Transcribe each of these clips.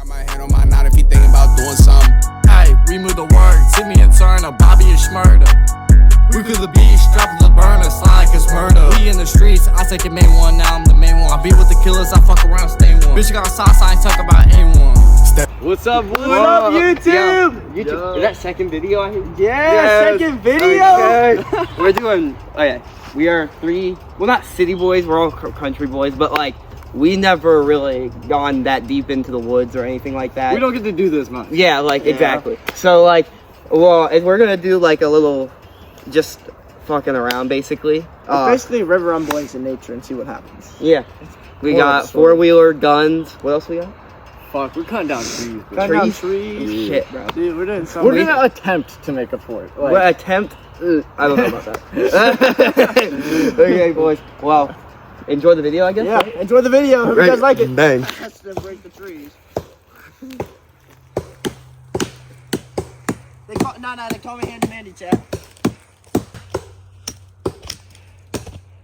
my head on my knot if he thinking about doing something. Hey, remove the word, see me and turn a Bobby is murder. We could the beach, strap to the burner, slide like it's murder. We in the streets, I take it main one, now I'm the main one. I be with the killers, I fuck around, stay one. Bitch, got a sauce, I ain't talk about anyone. What's up, What up, YouTube? YouTube. Is that second video I hear? Yeah, Yes. second video. Okay. We're doing, okay, we are three, well, not city boys, we're all country boys, but like, we never really gone that deep into the woods or anything like that. We don't get to do this much. Yeah, like, exactly. So, like, well, we're gonna do like a little, just fucking around, basically. Basically, RiverRunBoys VS Nature and see what happens. Yeah. We got four-wheeler, guns. What else we got? Fuck, we're cutting down trees. Cutting down trees? Shit, bro. Dude, we're doing something. We're gonna attempt to make a fort. Like, we're attempt? I don't know about that. Okay, boys. Well, enjoy the video, I guess? Yeah, right? enjoy the video. Hope you guys like it. Bang. Let's break the trees. They call me Handy Mandy, chat.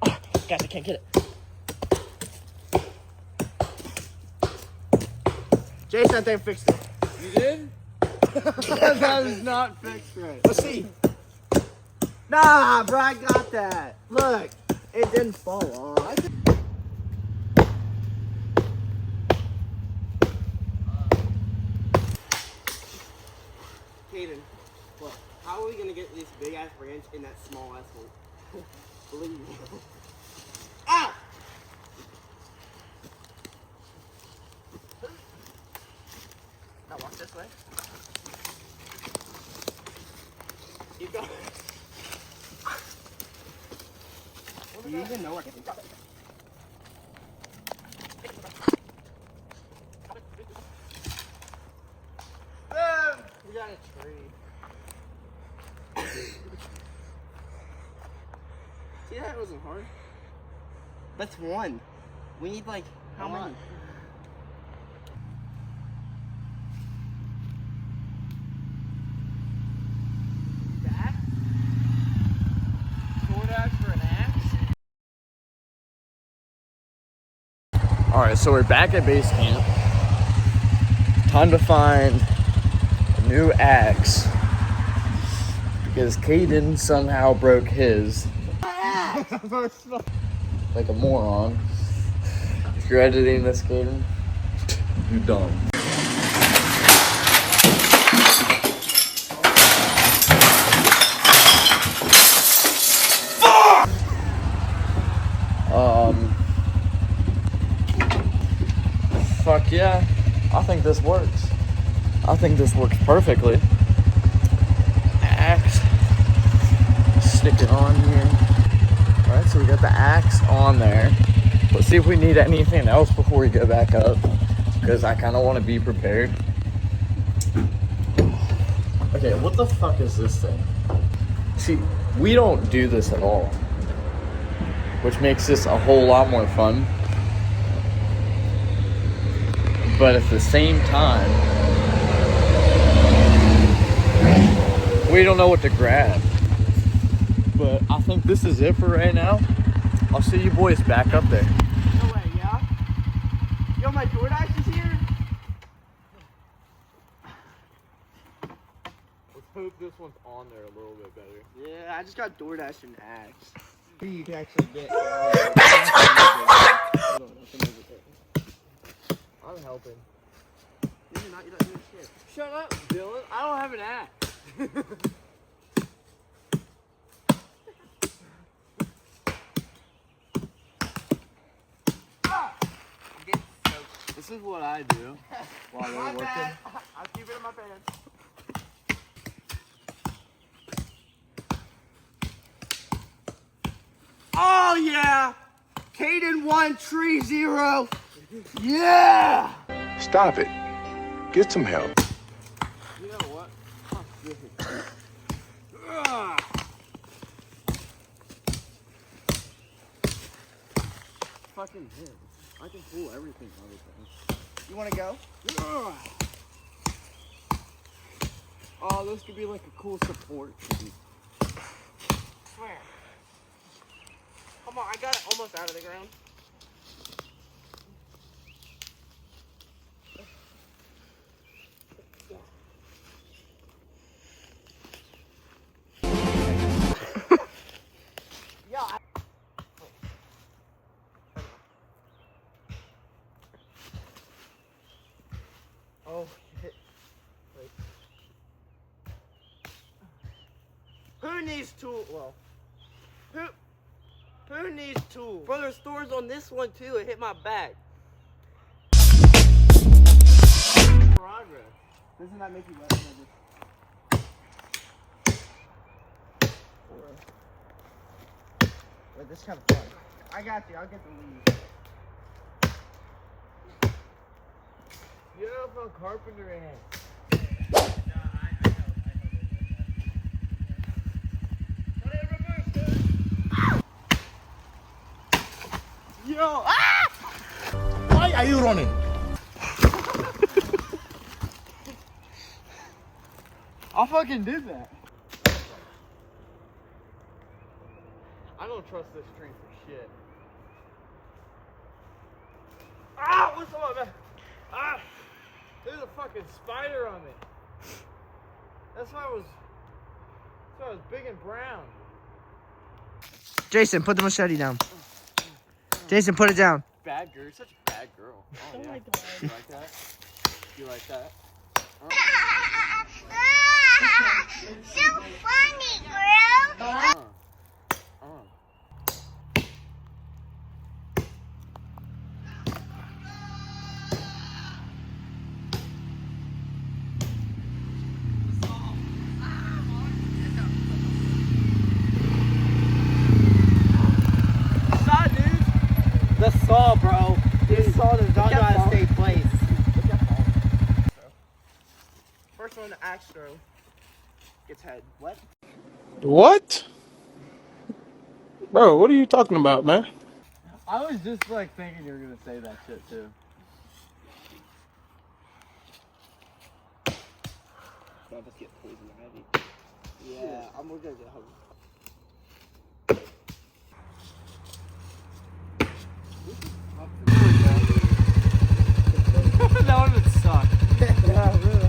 Oh, guys, I can't get it. Jason, I think fixed it. You did? That was not fixed right. Let's see. Nah, bro, I got that. Look, it didn't fall off. Caden, what? How are we gonna get this big ass branch in that small ass hole? Believe me. Ah! Now walk this way. Keep going. Do you even know where to go? We got a tree. See, that wasn't hard. That's one. We need like, how many? Alright, so we're back at base camp. Time to find a new axe. Because Caden somehow broke his. Like a moron. If you're editing this, Caden, you dumb. Fuck yeah, I think this works. I think this works perfectly. Axe, stick it on here. All right, so we got the axe on there. Let's see if we need anything else before we go back up, because I kind of want to be prepared. Okay, what the fuck is this thing? See, we don't do this at all, which makes this a whole lot more fun. But at the same time, we don't know what to grab. But I think this is it for right now. I'll see you boys back up there. No way, yeah? Yo, my DoorDash is here? Let's hope this one's on there a little bit better. Yeah, I just got DoorDash and axe. You can actually get. I'm helping. You're not doing shit. Shut up, Dylan. I don't have an axe. This is what I do while we're working. Bad. I'll keep it in my pants. Oh yeah! Caden 1, tree 0. Yeah! Stop it. Get some help. You know what? Fuck this. Fucking him. I can pull everything out of thing. You wanna go? Oh, this could be like a cool support. Swear. Come on, I got it almost out of the ground. Who needs tools? Well, who needs tools? Bro, there's thorns on this one too. It hit my back. Progress. Doesn't that make you wet? Wait, this is kind of fun. I got you. I'll get the lead. You have a carpenter in it. Yo! Ah! Why are you running? I fucking did that. I don't trust this tree for shit. Ah! What's on my back? Ah! There's a fucking spider on me. That's why it was big and brown. Jason, put the machete down. Jason, put it down. Bad girl. You're such a bad girl. Oh, yeah. My God. You like that? You like that? So funny, girl. The saw, bro. This saw does not gotta stay placed. First one to axe throw gets head. What? What? Bro, what are you talking about, man? I was just like thinking you were gonna say that shit too. I'll just get poison ivy. Yeah, I'm gonna get home. That one would suck. Yeah, really.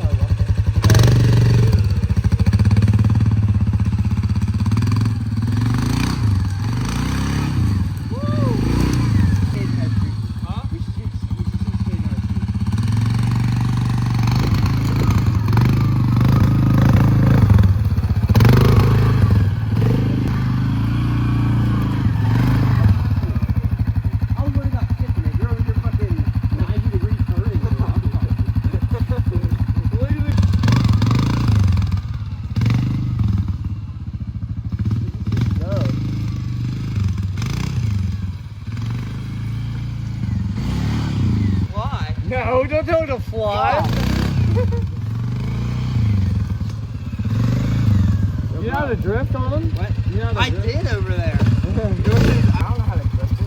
No, don't tell it to fly. You know how to drift on them? What? You know how to I drift? did over there. I don't know how to drift it.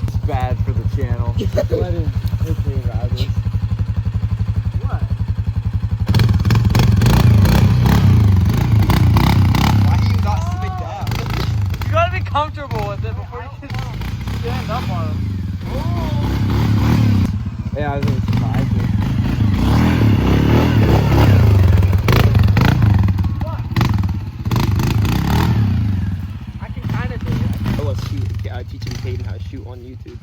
It's bad for the channel. Let him hit me about this. What? Why do you not sit down? You gotta be comfortable with it before you can stand up on them. Yeah, I was surprised. I can kind of do it. I was teaching Caden how to shoot on YouTube.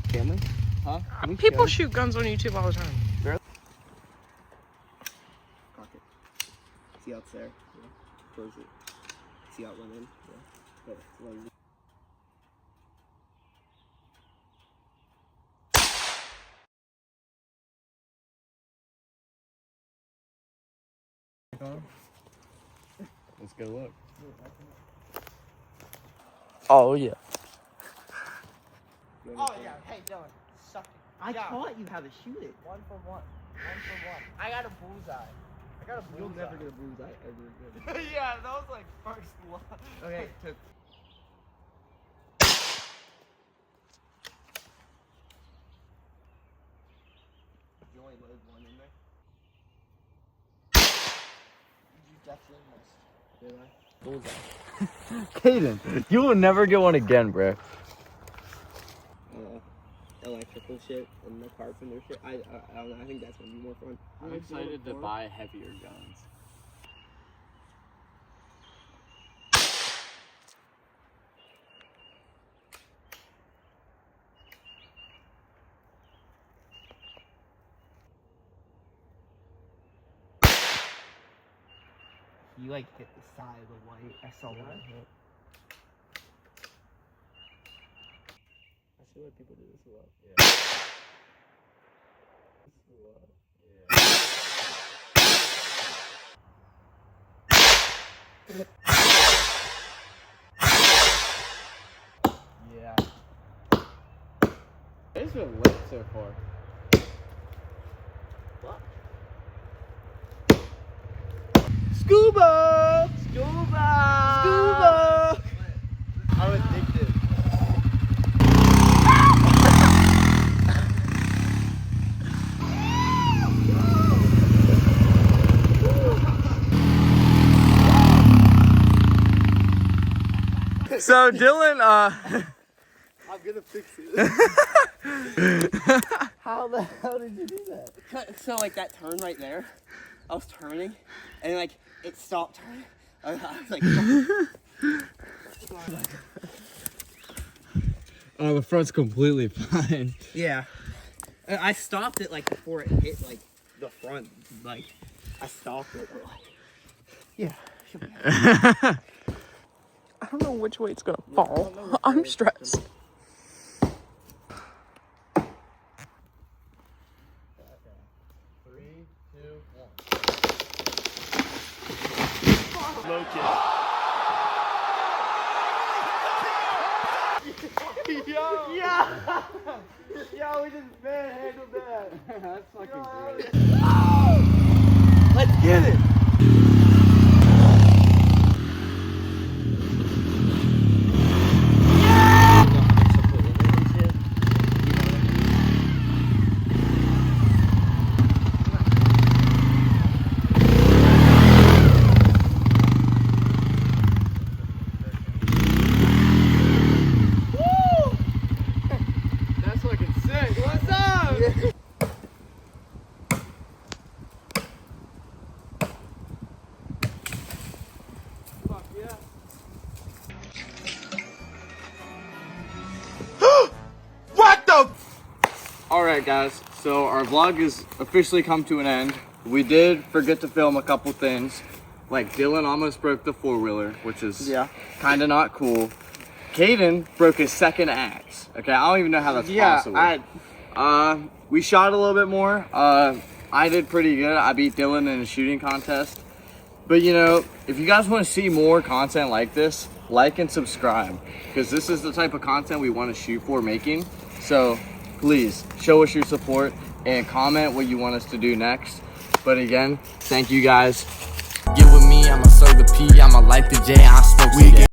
Family? Huh? People shoot guns on YouTube all the time. Cock it. See how it's there? Yeah. Close it. See how it went in? Yeah. But Let's go look. Oh, yeah. Oh, yeah. Hey, Dylan. Suck it. I taught you how to shoot it. One for one. One for one. I got a bullseye. I got a bullseye. You'll never get a bullseye ever again. Yeah, that was like first one. Okay, to you only load one in there? You definitely missed. Did I? Bullseye. Caden, you will never get one again, bro. Electrical shit and the carpenter shit. I don't know. I think that's gonna be more fun. I'm excited to buy heavier guns. you like hit the side of the light. I saw what I hit. I see why people do this a lot. Yeah. This is a lot. Yeah. It's been lit so far. What? Scuba! Scuba! Scuba! I'm addicted. So Dylan, I'm gonna fix it. How the hell did you do that? So like that turn right there, I was turning, and like it stopped turning. I was like, oh, the front's completely fine. yeah. I stopped it like before it hit like the front. Like I stopped it. Yeah. I don't know which way it's gonna fall. I'm stressed. Yo, we just manhandled that. That's fucking great. Let's get it. That's fucking sick. What's up? Fuck yeah. What the? Alright guys, so our vlog has officially come to an end. We did forget to film a couple things. Like Dylan almost broke the four-wheeler, which is kind of not cool. Caden broke his second axe. Okay, I don't even know how that's possible. We shot a little bit more. I did pretty good. I beat Dylan in a shooting contest. But you know, if you guys want to see more content like this, like and subscribe, because this is the type of content we want to shoot for making. So please show us your support and comment what you want us to do next. But again, thank you guys. Get with me, I'ma serve the P, I'ma light the J, I smoke weed.